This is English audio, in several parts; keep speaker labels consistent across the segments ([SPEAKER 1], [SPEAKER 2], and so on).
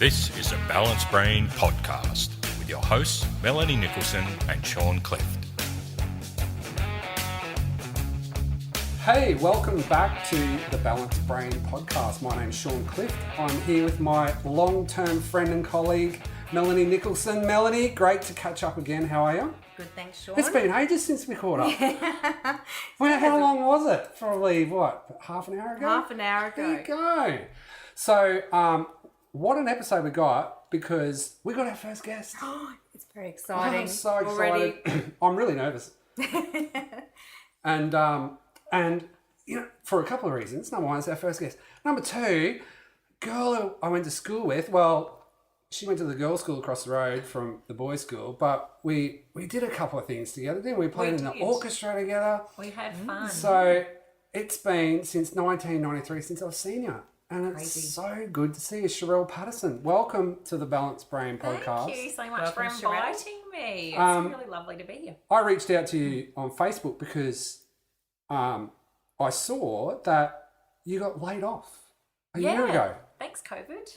[SPEAKER 1] This is a Balanced Brain podcast with your hosts, Melanie Nicholson and Sean Clift.
[SPEAKER 2] Hey, welcome back to the Balanced Brain podcast. My name's Sean Clift. I'm here with my long-term friend and colleague, Melanie Nicholson. Melanie, great to catch up again. How are you?
[SPEAKER 3] Good, thanks, Sean.
[SPEAKER 2] It's been ages since we caught up. How long was it? Probably, half an hour ago?
[SPEAKER 3] Half an hour ago.
[SPEAKER 2] There you go. So, what an episode we got, because we got our first guest.
[SPEAKER 3] It's very exciting.
[SPEAKER 2] I'm so excited.
[SPEAKER 3] Already.
[SPEAKER 2] I'm really nervous. And you know, for a couple of reasons. Number one, it's our first guest. Number two, girl who I went to school with, well, she went to the girls' school across the road from the boys' school, but we did a couple of things together, didn't we? We played in the orchestra together.
[SPEAKER 3] We had fun.
[SPEAKER 2] So it's been since 1993 since I've seen you. And it's
[SPEAKER 3] Crazy.
[SPEAKER 2] So good to see you, Shirelle Patterson. Welcome to the Balanced Brain podcast.
[SPEAKER 4] Thank you so much
[SPEAKER 3] Welcome,
[SPEAKER 4] for inviting me. It's really lovely to be here.
[SPEAKER 2] I reached out to you on Facebook because I saw that you got laid off a year ago.
[SPEAKER 4] Thanks, COVID.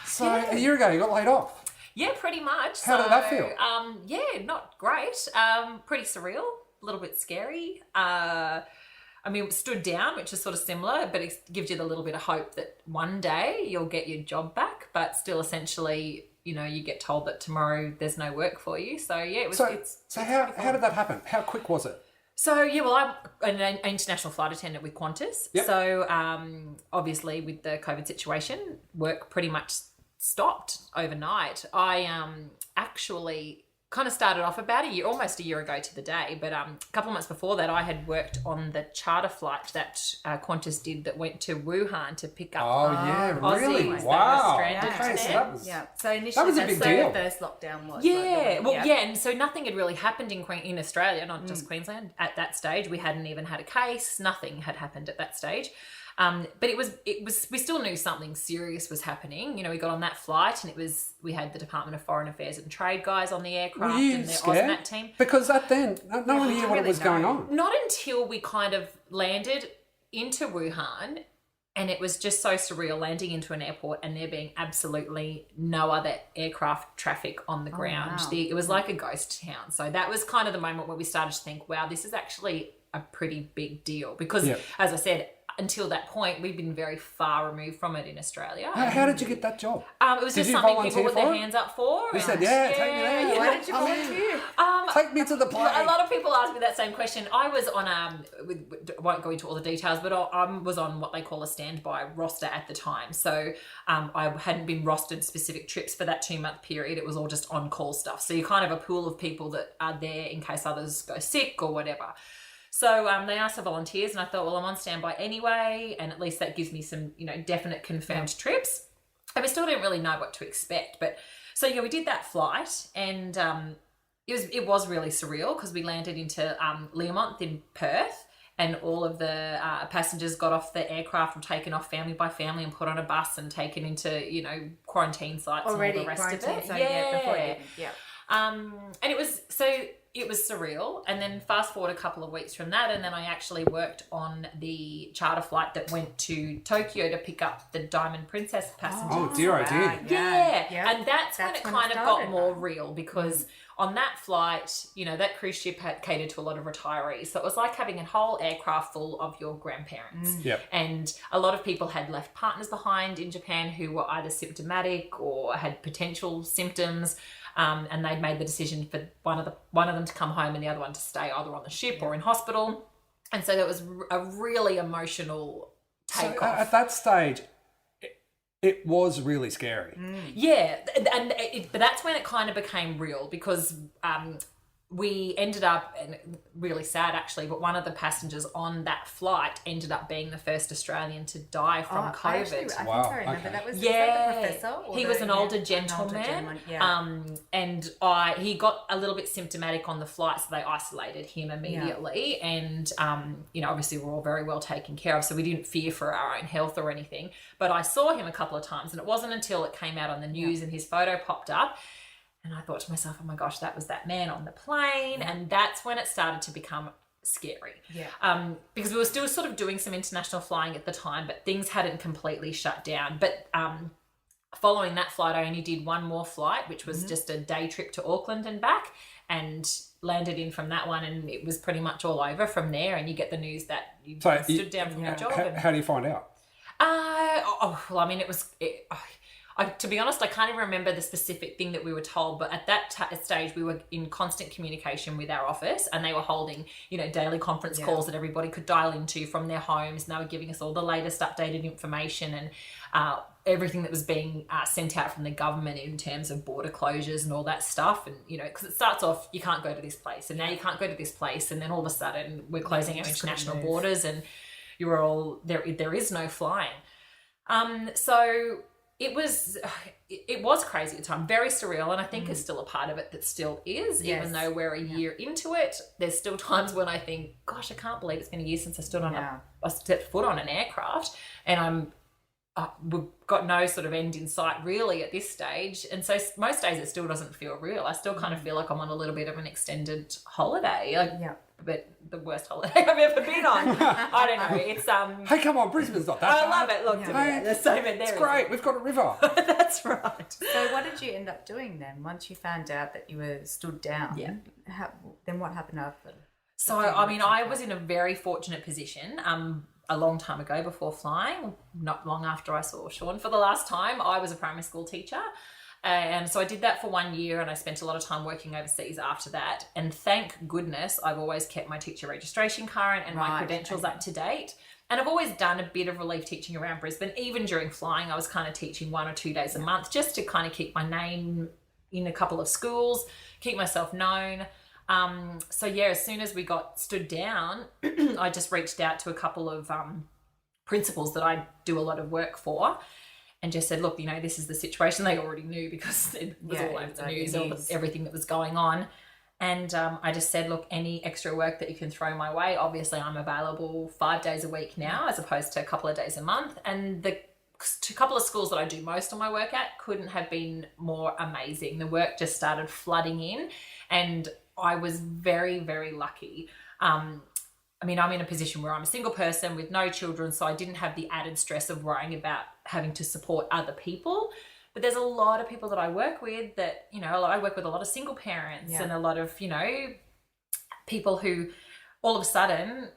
[SPEAKER 2] So a year ago you got laid off.
[SPEAKER 4] Yeah, pretty much.
[SPEAKER 2] How did that feel?
[SPEAKER 4] Yeah, not great. Pretty surreal, a little bit scary. I mean, it stood down, which is sort of similar, but it gives you the little bit of hope that one day you'll get your job back, but still essentially, you know, you get told that tomorrow there's no work for you. So yeah, it was.
[SPEAKER 2] So how did that happen? How quick was it?
[SPEAKER 4] So yeah, well, I'm an international flight attendant with Qantas.
[SPEAKER 2] Yep.
[SPEAKER 4] So obviously with the COVID situation, work pretty much stopped overnight. I actually kind of started off about almost a year ago to the day, but a couple of months before that, I had worked on the charter flight that Qantas did that went to Wuhan to pick up Aussies
[SPEAKER 2] really?
[SPEAKER 4] that
[SPEAKER 2] Wow.
[SPEAKER 4] were stranded
[SPEAKER 2] Okay, so
[SPEAKER 4] there.
[SPEAKER 2] that was...
[SPEAKER 3] Yeah. So initially,
[SPEAKER 2] That was a big deal.
[SPEAKER 3] the first lockdown was.
[SPEAKER 4] Yeah,
[SPEAKER 3] like,
[SPEAKER 4] and so nothing had really happened in Australia, not just Queensland at that stage. We hadn't even had a case. Nothing had happened at that stage. But it was. We still knew something serious was happening. You know, we got on that flight, and we had the Department of Foreign Affairs and Trade guys on the aircraft
[SPEAKER 2] Were you
[SPEAKER 4] and the
[SPEAKER 2] scared?
[SPEAKER 4] AUSMAT team.
[SPEAKER 2] Because then no one knew what was going on.
[SPEAKER 4] Not until we kind of landed into Wuhan. And it was just so surreal landing into an airport and there being absolutely no other aircraft traffic on the ground.
[SPEAKER 3] Wow.
[SPEAKER 4] It was like a ghost town. So that was kind of the moment where we started to think, wow, this is actually a pretty big deal. Because, as I said, until that point, we've been very far removed from it in Australia.
[SPEAKER 2] How did you get that job?
[SPEAKER 4] It was just something people put their hands up for.
[SPEAKER 2] You said, take me there.
[SPEAKER 3] Why did you volunteer?
[SPEAKER 2] Take me to the plane.
[SPEAKER 4] A lot of people ask me that same question. I was on won't go into all the details, but I was on what they call a standby roster at the time. So I hadn't been rostered specific trips for that 2-month period. It was all just on-call stuff. So you're kind of a pool of people that are there in case others go sick or whatever. So they asked for volunteers, and I thought, well, I'm on standby anyway, and at least that gives me some, definite confirmed trips. And we still didn't really know what to expect, but so yeah, we did that flight, and it was really surreal because we landed into Learmonth in Perth, and all of the passengers got off the aircraft, were taken off family by family and put on a bus and taken into quarantine sites
[SPEAKER 3] Already
[SPEAKER 4] and all the rest of it.
[SPEAKER 3] So
[SPEAKER 4] And it was surreal. And then fast forward a couple of weeks from that, and then I actually worked on the charter flight that went to Tokyo to pick up the Diamond Princess passengers.
[SPEAKER 2] Oh, dear, I did.
[SPEAKER 4] Yeah. And that's when it kind of got more
[SPEAKER 3] real.
[SPEAKER 4] real, because on that flight, that cruise ship had catered to a lot of retirees. So it was like having a whole aircraft full of your grandparents.
[SPEAKER 2] Yep.
[SPEAKER 4] And a lot of people had left partners behind in Japan who were either symptomatic or had potential symptoms. And they'd made the decision for one of them to come home and the other one to stay either on the ship or in hospital. And so that was a really emotional takeoff.
[SPEAKER 2] So at that stage, it was really scary.
[SPEAKER 4] Yeah, but that's when it kind of became real, because we ended up, and really sad actually, but one of the passengers on that flight ended up being the first Australian to die from COVID.
[SPEAKER 3] I think I remember that. Was
[SPEAKER 4] yeah,
[SPEAKER 3] the professor?
[SPEAKER 4] He was an older gentleman. And he got a little bit symptomatic on the flight, so they isolated him immediately. And obviously we're all very well taken care of, so we didn't fear for our own health or anything. But I saw him a couple of times, and it wasn't until it came out on the news and his photo popped up. And I thought to myself, oh my gosh, that was that man on the plane. And that's when it started to become scary.
[SPEAKER 3] Yeah.
[SPEAKER 4] Because we were still sort of doing some international flying at the time, but things hadn't completely shut down. But following that flight, I only did one more flight, which was just a day trip to Auckland and back, and landed in from that one, and it was pretty much all over from there. And you get the news that you stood down from your job.
[SPEAKER 2] How do you find out?
[SPEAKER 4] Well, I mean, to be honest, I can't even remember the specific thing that we were told, but at that stage, we were in constant communication with our office, and they were holding, daily conference calls that everybody could dial into from their homes, and they were giving us all the latest updated information and everything that was being sent out from the government in terms of border closures and all that stuff. And, because it starts off, you can't go to this place, and now you can't go to this place, and then all of a sudden we're closing our international borders, and you're all, there is no flying. So it was crazy at the time, very surreal, and I think is still a part of it that still is, even though we're a year into it. There's still times when I think, gosh, I can't believe it's been a year since I stepped foot on an aircraft, and we've got no sort of end in sight really at this stage. And so most days it still doesn't feel real. I still kind of feel like I'm on a little bit of an extended holiday. But the worst holiday I've ever been on. I don't know. It's
[SPEAKER 2] Hey, come on, Brisbane's not that bad.
[SPEAKER 4] I love it. Look, there's so many.
[SPEAKER 2] It's great. We've got a river.
[SPEAKER 4] That's right.
[SPEAKER 3] So what did you end up doing then? Once you found out that you were stood down, then what happened after?
[SPEAKER 4] So, I mean, I was in a very fortunate position. A long time ago, before flying, not long after I saw Sean for the last time, I was a primary school teacher. And so I did that for 1 year, and I spent a lot of time working overseas after that. And thank goodness I've always kept my teacher registration current and my credentials up to date. And I've always done a bit of relief teaching around Brisbane. Even during flying, I was kind of teaching 1 or 2 days a month just to kind of keep my name in a couple of schools, keep myself known. As soon as we got stood down, I just reached out to a couple of principals that I do a lot of work for, and just said, look, this is the situation. They already knew because it was all over the news, everything that was going on. And I just said, look, any extra work that you can throw my way. Obviously, I'm available 5 days a week now as opposed to a couple of days a month. And the couple of schools that I do most of my work at couldn't have been more amazing. The work just started flooding in, and I was very, very lucky. I mean, I'm in a position where I'm a single person with no children, so I didn't have the added stress of worrying about having to support other people. But there's a lot of people that I work with that, I work with a lot of single parents and a lot of, people who all of a sudden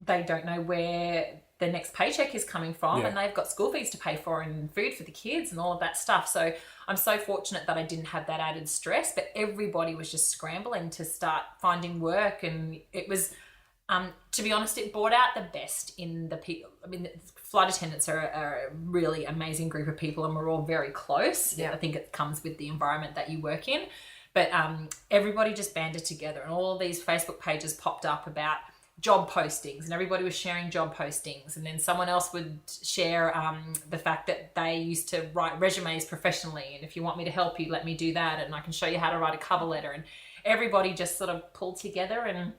[SPEAKER 4] they don't know where their next paycheck is coming from, and they've got school fees to pay for and food for the kids and all of that stuff. So I'm so fortunate that I didn't have that added stress, but everybody was just scrambling to start finding work. And it was, to be honest, it brought out the best in the people. I mean, flight attendants are a really amazing group of people, and we're all very close. I think it comes with the environment that you work in. But everybody just banded together, and all of these Facebook pages popped up about job postings, and everybody was sharing job postings. And then someone else would share the fact that they used to write resumes professionally, and if you want me to help you, let me do that, and I can show you how to write a cover letter. And everybody just sort of pulled together. And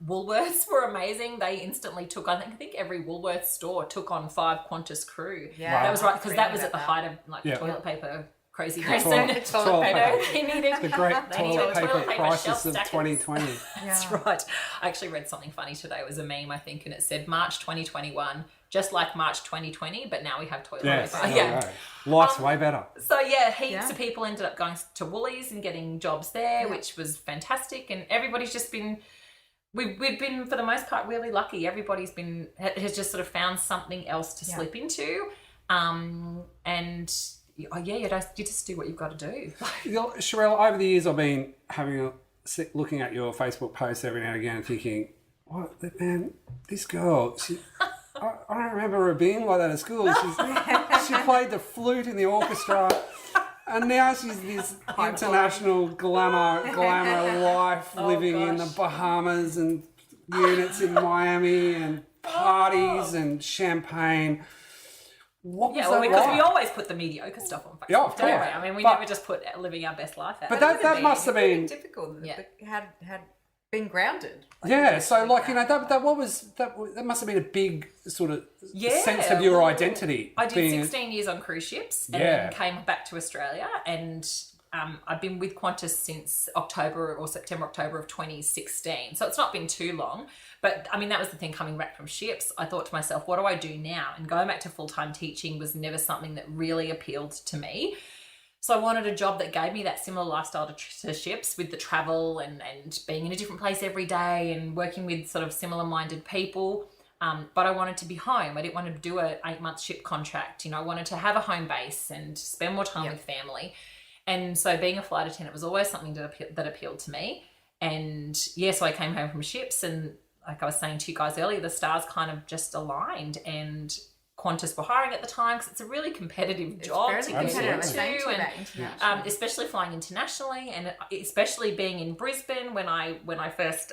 [SPEAKER 4] Woolworths were amazing. They instantly took, I think every Woolworths store took on 5 Qantas crew. That was right, because that was at the height of toilet paper craziness.
[SPEAKER 2] Toilet paper.
[SPEAKER 4] They needed
[SPEAKER 2] The great toilet paper crisis of 2020.
[SPEAKER 4] That's right. I actually read something funny today. It was a meme, I think, and it said March 2021, just like March 2020, but now we have toilet paper.
[SPEAKER 2] Life's way better.
[SPEAKER 4] So heaps of people ended up going to Woolies and getting jobs there, which was fantastic. And everybody's just been, we've been for the most part really lucky. Everybody's has just sort of found something else to slip into, and you just do what you've got to do.
[SPEAKER 2] Shirelle, over the years I've been looking at your Facebook posts every now and again and thinking, what, man, this girl, I don't remember her being like that at school. She played the flute in the orchestra, and now she's this international glamour life, living in the Bahamas and units in Miami and parties and champagne. What was that
[SPEAKER 4] because
[SPEAKER 2] like?
[SPEAKER 4] we always put the mediocre stuff on Facebook, don't we? I mean, we never just put living our best life out.
[SPEAKER 2] But that must have been
[SPEAKER 3] difficult. Had been grounded.
[SPEAKER 2] So that must have been a big sort of sense of your identity.
[SPEAKER 4] I did 16 years on cruise ships and then came back to Australia, and I've been with Qantas since October of 2016. So it's not been too long. But I mean, that was the thing coming back from ships. I thought to myself, what do I do now? And going back to full-time teaching was never something that really appealed to me. So I wanted a job that gave me that similar lifestyle to ships, with the travel and being in a different place every day and working with sort of similar-minded people. But I wanted to be home. I didn't want to do an 8-month ship contract. I wanted to have a home base and spend more time with family. And so being a flight attendant was always something that appealed to me. And so I came home from ships, and like I was saying to you guys earlier, the stars kind of just aligned, and Qantas were hiring at the time because it's a really competitive job to get into, and especially flying internationally, and especially being in Brisbane. When I first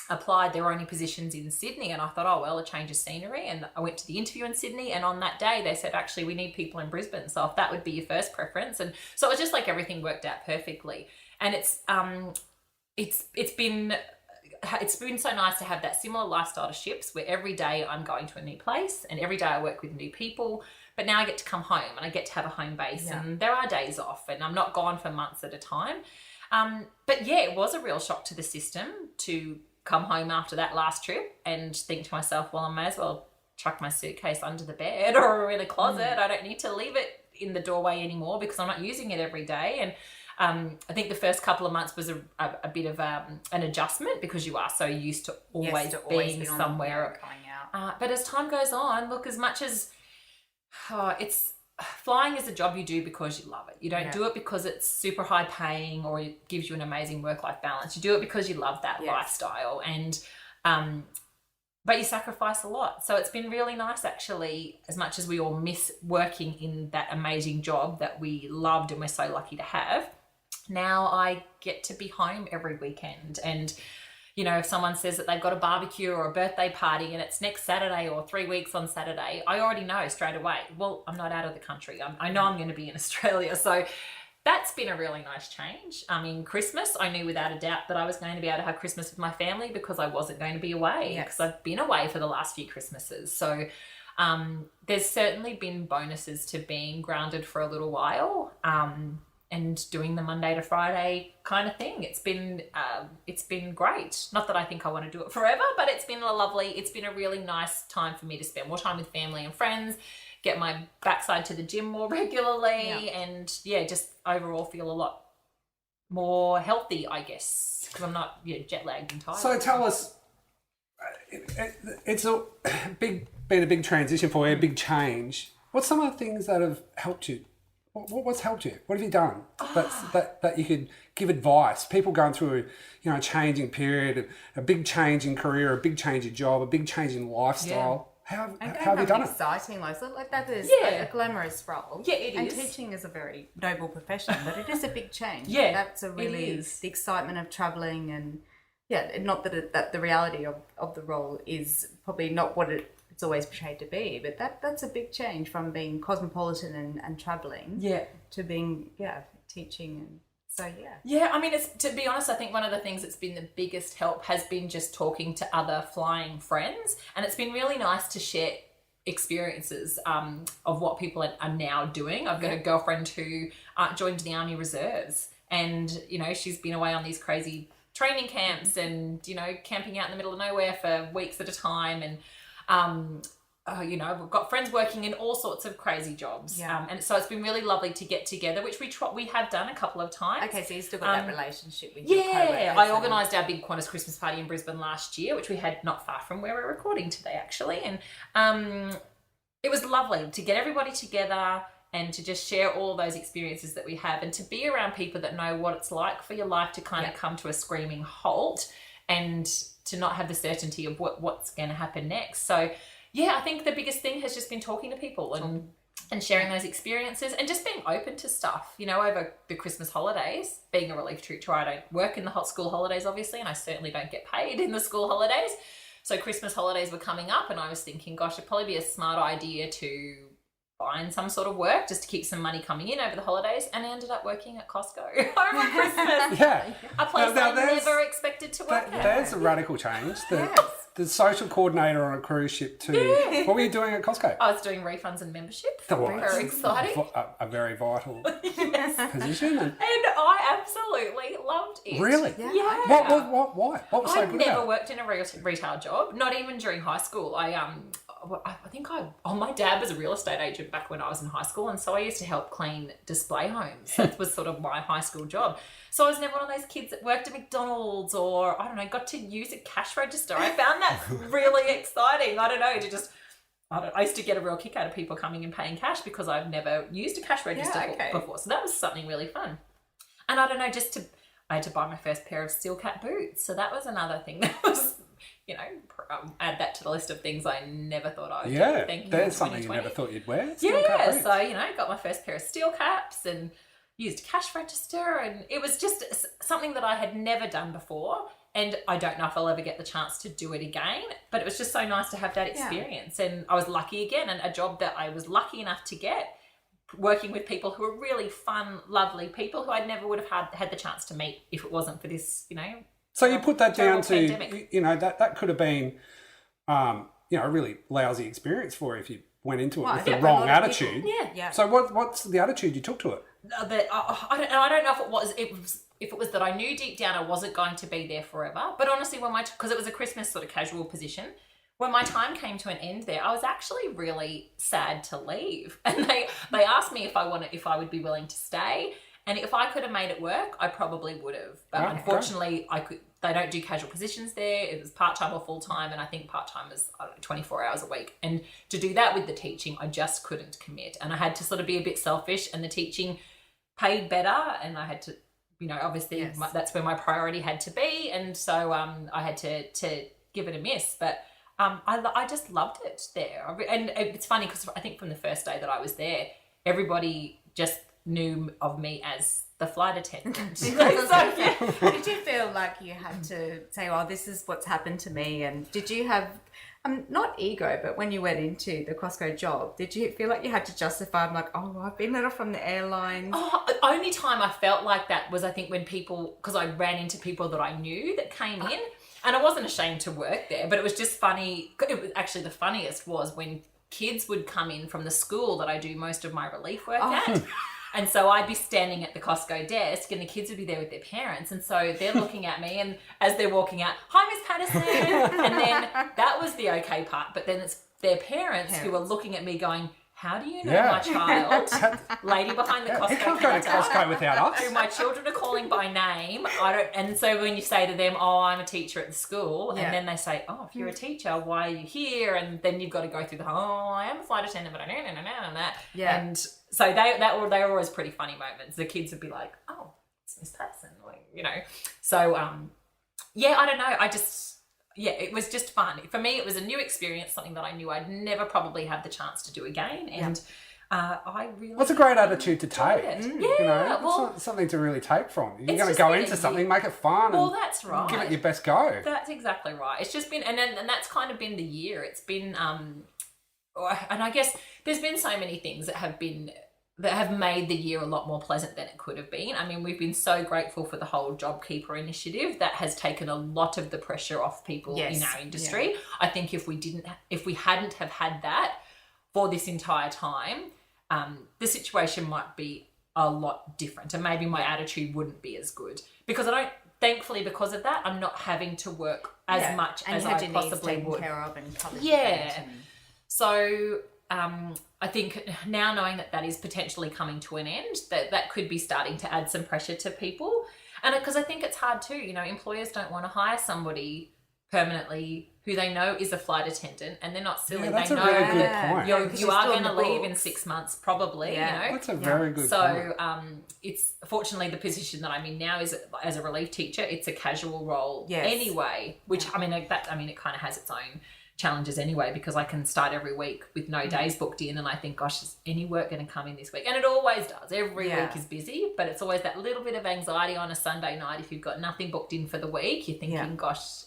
[SPEAKER 4] applied, there were only positions in Sydney, and I thought, oh well, a change of scenery. And I went to the interview in Sydney, and on that day they said, actually, we need people in Brisbane, so if that would be your first preference. And so it was just like everything worked out perfectly. And it's been so nice to have that similar lifestyle to ships, where every day I'm going to a new place and every day I work with new people. But now I get to come home and I get to have a home base, and there are days off, and I'm not gone for months at a time. But it was a real shock to the system to come home after that last trip and think to myself, well, I may as well chuck my suitcase under the bed or in a closet. I don't need to leave it in the doorway anymore because I'm not using it every day. And I think the first couple of months was a bit of an adjustment, because you are so used to always being somewhere. But as time goes on, look, as much as flying is a job you do because you love it. You don't do it because it's super high paying or it gives you an amazing work-life balance. You do it because you love that lifestyle, and but you sacrifice a lot. So it's been really nice, actually, as much as we all miss working in that amazing job that we loved and we're so lucky to have. Now I get to be home every weekend, and if someone says that they've got a barbecue or a birthday party and it's next Saturday or 3 weeks on Saturday, I already know straight away, well, I'm not out of the country. I know I'm going to be in Australia. So that's been a really nice change. Christmas, I knew without a doubt that I was going to be able to have Christmas with my family because I wasn't going to be away, because I've been away for the last few Christmases. So there's certainly been bonuses to being grounded for a little while. And doing the Monday to Friday kind of thing. It's been great. Not that I think I want to do it forever, but it's been a really nice time for me to spend more time with family and friends, get my backside to the gym more regularly, and just overall feel a lot more healthy, I guess, because I'm not jet lagged and tired.
[SPEAKER 2] So tell us, it's been a big transition for you, a big change. What's some of the things that have helped you? What's helped you? What have you done that you could give advice? People going through a changing period, a big change in career, a big change in job, a big change in lifestyle. How have you done it?
[SPEAKER 3] Exciting, like that is a glamorous role. Yeah, it is. And teaching is a very noble profession, but it is a big change. That's a really the excitement of travelling, and not that the reality of the role is probably not what it's always portrayed to be, but that's a big change from being cosmopolitan and travelling to being teaching. And so
[SPEAKER 4] I mean, it's, to be honest, I think one of the things that's been the biggest help has been just talking to other flying friends, and it's been really nice to share experiences of what people are now doing. I've got a girlfriend who joined the Army Reserves, and she's been away on these crazy training camps and camping out in the middle of nowhere for weeks at a time, and we've got friends working in all sorts of crazy jobs. And so it's been really lovely to get together, which we have done a couple of times.
[SPEAKER 3] Okay, so you still got that relationship with your co-workers.
[SPEAKER 4] I organised our big Qantas Christmas party in Brisbane last year, which we had not far from where we're recording today, actually. And it was lovely to get everybody together and to just share all those experiences that we have, and to be around people that know what it's like for your life to kind of come to a screaming halt, and to not have the certainty of what's going to happen next. So I think the biggest thing has just been talking to people and sharing those experiences, and just being open to stuff. Over the Christmas holidays, being a relief teacher, I don't work in the school holidays, obviously, and I certainly don't get paid in the school holidays. So Christmas holidays were coming up, and I was thinking, gosh, it'd probably be a smart idea to find some sort of work just to keep some money coming in over the holidays, and I ended up working at Costco over Christmas. A place I never expected to work at.
[SPEAKER 2] There's a radical change. the social coordinator on a cruise ship too.
[SPEAKER 4] Yeah.
[SPEAKER 2] What were you doing at Costco?
[SPEAKER 4] I was doing refunds and membership.
[SPEAKER 2] Very
[SPEAKER 4] exciting.
[SPEAKER 2] A very vital
[SPEAKER 4] Yes.
[SPEAKER 2] position.
[SPEAKER 4] And I absolutely loved it.
[SPEAKER 2] Really?
[SPEAKER 4] Yeah.
[SPEAKER 2] Why? What was so
[SPEAKER 4] I'd
[SPEAKER 2] good
[SPEAKER 4] never
[SPEAKER 2] about it?
[SPEAKER 4] worked in a retail job, not even during high school. My dad was a real estate agent back when I was in high school, and so I used to help clean display homes. That was sort of my high school job. So I was never one of those kids that worked at McDonald's or, I don't know, got to use a cash register. I found that really exciting. I don't know, I used to get a real kick out of people coming and paying cash because I've never used a cash register before. So that was something really fun. And I don't know, I had to buy my first pair of steel cap boots. So that was another thing that was, add that to the list of things I never thought I would do.
[SPEAKER 2] Yeah, there's something you never thought you'd wear.
[SPEAKER 4] So, got my first pair of steel caps and used a cash register, and it was just something that I had never done before. And I don't know if I'll ever get the chance to do it again, but it was just so nice to have that experience. Yeah. And I was lucky again, and a job that I was lucky enough to get, working with people who are really fun, lovely people who I never would have had the chance to meet if it wasn't for this,
[SPEAKER 2] So you put that down to,
[SPEAKER 4] pandemic.
[SPEAKER 2] that could have been, a really lousy experience for you if you went into it with the wrong attitude.
[SPEAKER 4] Yeah.
[SPEAKER 2] So what's the attitude you took to it?
[SPEAKER 4] That I don't know if it was that I knew deep down I wasn't going to be there forever. But honestly, because it was a Christmas sort of casual position, when my time came to an end there, I was actually really sad to leave. And they asked me if I would be willing to stay. And if I could have made it work, I probably would have. But unfortunately, they don't do casual positions there. It was part-time or full-time, and I think part-time was 24 hours a week. And to do that with the teaching, I just couldn't commit. And I had to sort of be a bit selfish, and the teaching paid better, and I had to, obviously that's where my priority had to be. And so I had to give it a miss. But I just loved it there. And it's funny because I think from the first day that I was there, everybody just knew of me as the flight attendant.
[SPEAKER 3] Did you feel like you had to say, "Oh, this is what's happened to me"? And did you have, not ego, but when you went into the Costco job, did you feel like you had to justify? I'm like, "Oh, I've been let off from the airlines."
[SPEAKER 4] Oh, the only time I felt like that was I think when because I ran into people that I knew that came in, and I wasn't ashamed to work there, but it was just funny. It was actually the funniest was when kids would come in from the school that I do most of my relief work at. And so I'd be standing at the Costco desk and the kids would be there with their parents. And so they're looking at me, and as they're walking out, "Hi, Miss Patterson." And then that was the okay part. But then it's their parents who are looking at me going, "How do you know my child?" Lady behind the Costco
[SPEAKER 2] He can't go to Costco without us.
[SPEAKER 4] Who my children are calling by name. And so when you say to them, "Oh, I'm a teacher at the school," and then they say, "Oh, if you're a teacher, why are you here?" And then you've got to go through the I am a flight attendant, but I know and that. Yeah. And so they were always pretty funny moments. The kids would be like, "Oh, it's Miss Patterson," So I don't know. It was just fun. For me, it was a new experience, something that I knew I'd never probably have the chance to do again. And I really...
[SPEAKER 2] What's a great attitude to take?
[SPEAKER 4] Yeah.
[SPEAKER 2] It's not something to really take from. You're going to go into something, make it fun.
[SPEAKER 4] Well, that's right.
[SPEAKER 2] Give it your best go.
[SPEAKER 4] That's exactly right. It's just been... And that's kind of been the year. It's been... and I guess there's been so many things that have made the year a lot more pleasant than it could have been. I mean, we've been so grateful for the whole JobKeeper initiative that has taken a lot of the pressure off people in our industry. Yeah. I think if we hadn't have had that for this entire time, the situation might be a lot different, and maybe my attitude wouldn't be as good because thankfully, because of that, I'm not having to work as much as I possibly would.
[SPEAKER 3] Care of and
[SPEAKER 4] So I think now knowing that is potentially coming to an end, that could be starting to add some pressure to people. And because I think it's hard too, employers don't want to hire somebody permanently who they know is a flight attendant, and they're not silly.
[SPEAKER 2] That's
[SPEAKER 4] they know
[SPEAKER 2] a really good point.
[SPEAKER 4] You are going to leave in 6 months probably.
[SPEAKER 2] That's a very good point.
[SPEAKER 4] So it's fortunately the position that I'm in now is as a relief teacher. It's a casual role anyway, which it kind of has its own challenges anyway, because I can start every week with no days booked in, and I think, gosh, is any work going to come in this week? And it always does. Every week is busy, but it's always that little bit of anxiety on a Sunday night if you've got nothing booked in for the week. You're thinking, gosh,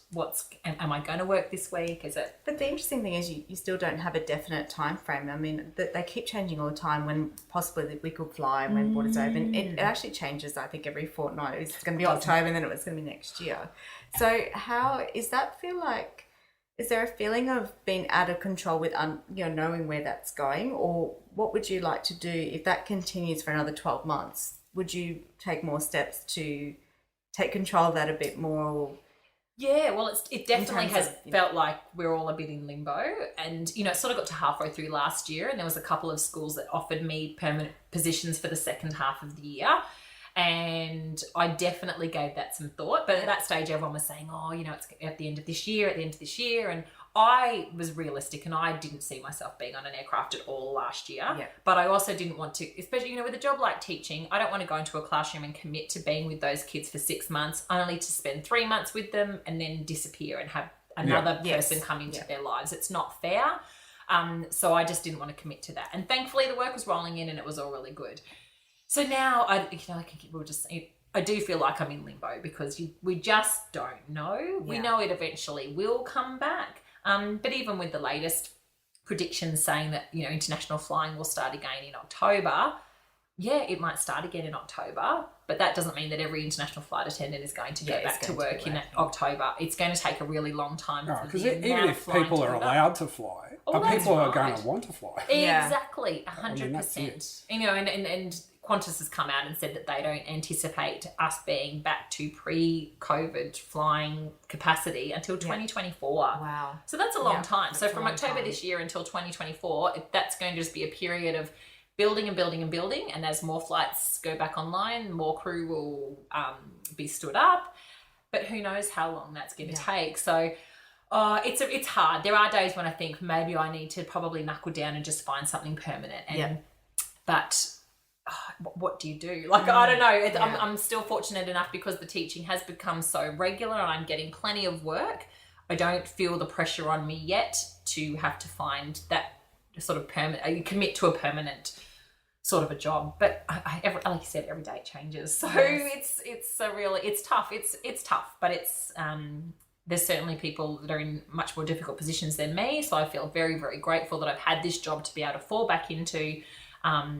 [SPEAKER 4] am I going to work this week? Is it?
[SPEAKER 3] But the interesting thing is you still don't have a definite time frame. I mean, they keep changing all the time when possibly we could fly and when borders open. It actually changes, I think, every fortnight. It's going to be October and then it's going to be next year. So how does that feel like? Is there a feeling of being out of control with, knowing where that's going? Or what would you like to do if that continues for another 12 months? Would you take more steps to take control of that a bit more?
[SPEAKER 4] Yeah, well, it definitely has felt like we're all a bit in limbo. And, it sort of got to halfway through last year and there was a couple of schools that offered me permanent positions for the second half of the year. And I definitely gave that some thought. But at that stage, everyone was saying, it's at the end of this year, And I was realistic and I didn't see myself being on an aircraft at all last year. Yeah. But I also didn't want to, especially, with a job like teaching, I don't want to go into a classroom and commit to being with those kids for 6 months, only to spend 3 months with them and then disappear and have another person come into their lives. It's not fair. So I just didn't want to commit to that. And thankfully the work was rolling in and it was all really good. So now I do feel like I'm in limbo because we just don't know. Yeah. We know it eventually will come back. But even with the latest predictions saying that, international flying will start again in October, it might start again in October, but that doesn't mean that every international flight attendant is going to go back to work in October. It's going to take a really long time.
[SPEAKER 2] Because even if people are allowed to fly, people are going to want to fly.
[SPEAKER 4] Exactly, 100%. And Qantas has come out and said that they don't anticipate us being back to pre-COVID flying capacity until 2024.
[SPEAKER 3] Wow.
[SPEAKER 4] So that's a long time. So from October this year until 2024, that's going to just be a period of building and building and building. And as more flights go back online, more crew will be stood up. But who knows how long that's going to take. So it's hard. There are days when I think maybe I need to probably knuckle down and just find something permanent. But what do you do? I don't know. I'm still fortunate enough because the teaching has become so regular and I'm getting plenty of work. I don't feel the pressure on me yet to have to find that sort of commit to a permanent sort of a job. But like you said, every day it changes. So it's tough. It's tough, but it's there's certainly people that are in much more difficult positions than me. So I feel very, very grateful that I've had this job to be able to fall back into, I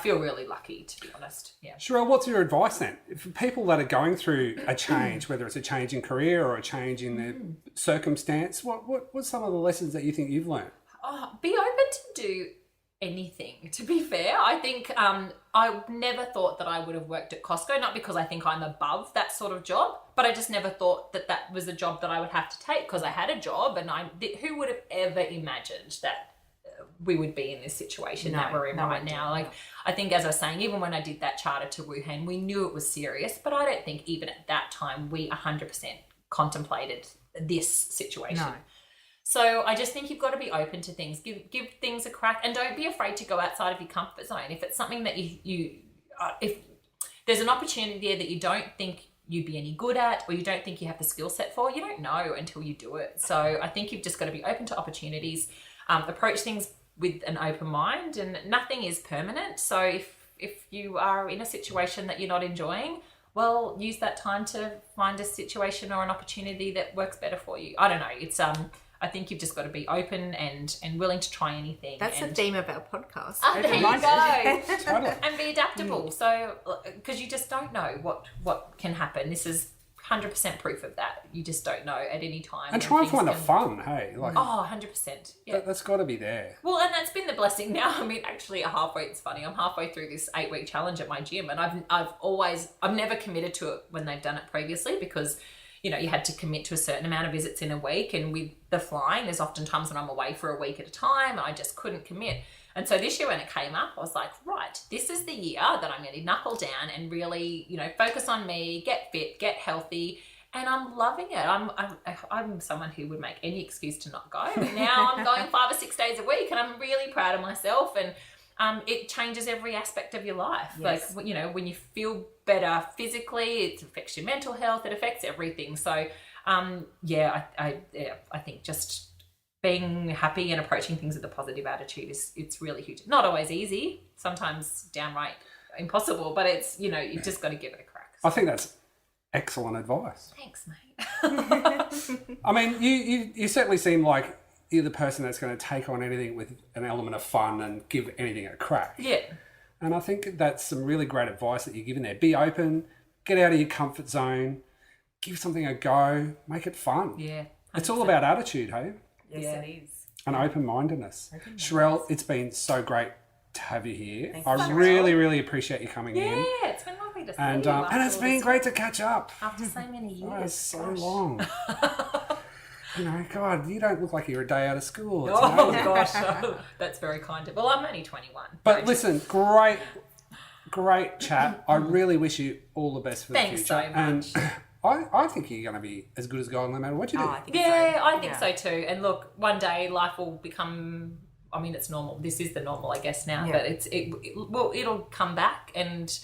[SPEAKER 4] feel really lucky, to be honest. Yeah.
[SPEAKER 2] Shirelle, what's your advice then? For people that are going through a change, whether it's a change in career or a change in their circumstance, what's some of the lessons that you think you've learned?
[SPEAKER 4] Be open to do anything, to be fair. I think I never thought that I would have worked at Costco, not because I think I'm above that sort of job, but I just never thought that was a job that I would have to take because I had a job and who would have ever imagined that we would be in this situation that we're in right now. I think, as I was saying, even when I did that charter to Wuhan, we knew it was serious, but I don't think even at that time we 100% contemplated this situation. No. So I just think you've got to be open to things, give things a crack, and don't be afraid to go outside of your comfort zone. If it's something that if there's an opportunity there that you don't think you'd be any good at, or you don't think you have the skill set for, you don't know until you do it. So I think you've just got to be open to opportunities, approach things with an open mind, and nothing is permanent. So if you are in a situation that you're not enjoying, well, use that time to find a situation or an opportunity that works better for you. I don't know. It's I think you've just got to be open and willing to try anything.
[SPEAKER 3] That's the theme of our podcast.
[SPEAKER 4] There you go. Totally. And be adaptable. So, because you just don't know what can happen. This is 100% proof of that. You just don't know at any time.
[SPEAKER 2] And try and find the fun, hey?
[SPEAKER 4] 100%. Yeah.
[SPEAKER 2] That's got to be there.
[SPEAKER 4] Well, and that's been the blessing now. I mean, actually, it's funny. I'm halfway through this 8-week challenge at my gym, and I've never committed to it when they've done it previously because, you had to commit to a certain amount of visits in a week. And with the flying, there's often times when I'm away for a week at a time and I just couldn't commit. And so this year when it came up, I was like, right, this is the year that I'm going to knuckle down and really, focus on me, get fit, get healthy. And I'm loving it. I'm someone who would make any excuse to not go. But now I'm going 5 or 6 days a week and I'm really proud of myself. And it changes every aspect of your life. Yes. Like, when you feel better physically, it affects your mental health, it affects everything. So, I think just being happy and approaching things with a positive attitude it's really huge. Not always easy, sometimes downright impossible, but it's, you've just got to give it a crack. So.
[SPEAKER 2] I think that's excellent advice.
[SPEAKER 4] Thanks, mate.
[SPEAKER 2] I mean, you certainly seem like you're the person that's going to take on anything with an element of fun and give anything a crack.
[SPEAKER 4] Yeah.
[SPEAKER 2] And I think that's some really great advice that you're giving there. Be open, get out of your comfort zone, give something a go, make it fun.
[SPEAKER 4] Yeah. 100%.
[SPEAKER 2] It's all about attitude, hey?
[SPEAKER 3] Yes, it is.
[SPEAKER 2] And open-mindedness. Shirelle, it's been so great to have you here.
[SPEAKER 3] Thanks,
[SPEAKER 2] I really, really appreciate you coming in.
[SPEAKER 4] Yeah, it's been lovely to see
[SPEAKER 2] And
[SPEAKER 4] you.
[SPEAKER 2] it's been great to catch up.
[SPEAKER 4] After so many years.
[SPEAKER 2] Oh, so long. You know, God, you don't look like you're a day out of school. It's
[SPEAKER 4] Oh,
[SPEAKER 2] amazing.
[SPEAKER 4] gosh. That's very kind of... Well, I'm only 21.
[SPEAKER 2] But listen, great chat. I really wish you all the best for the
[SPEAKER 4] Thanks
[SPEAKER 2] future.
[SPEAKER 4] so much.
[SPEAKER 2] And I think you're going to be as good as gold no matter what you do.
[SPEAKER 3] I think
[SPEAKER 4] I think so too. And look, one day life will become... I mean, it's normal. This is the normal, I guess, now.
[SPEAKER 3] Yeah.
[SPEAKER 4] But it'll come back, and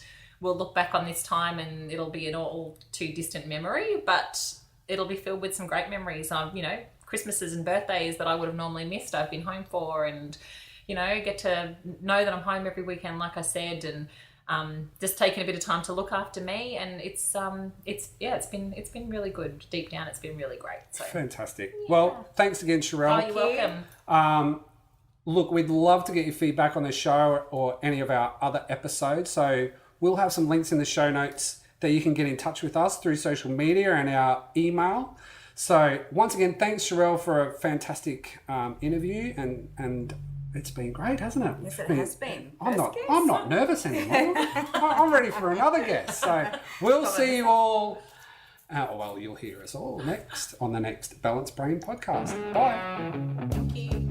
[SPEAKER 4] we'll look back on this time, and it'll be an all too distant memory. But it'll be filled with some great memories of, you know, Christmases and birthdays that I would have normally missed. I've been home for, and you know, get to know that I'm home every weekend, like I said, and just taking a bit of time to look after me. And it's been really good. Deep down, it's been really great. So
[SPEAKER 2] Fantastic. Well, thanks again, Shirelle.
[SPEAKER 4] oh, you're welcome.
[SPEAKER 2] Look, we'd love to get your feedback on this show or any of our other episodes. So we'll have some links in the show notes that you can get in touch with us through social media and our email. So once again, thanks, Shirelle, for a fantastic interview, and it's been great, hasn't it?
[SPEAKER 3] Yes, it has been.
[SPEAKER 2] I'm not nervous anymore. I'm ready for another guest. So we'll see you all. Well, you'll hear us all next on the next Balanced Brain podcast. Bye.
[SPEAKER 3] Thank you.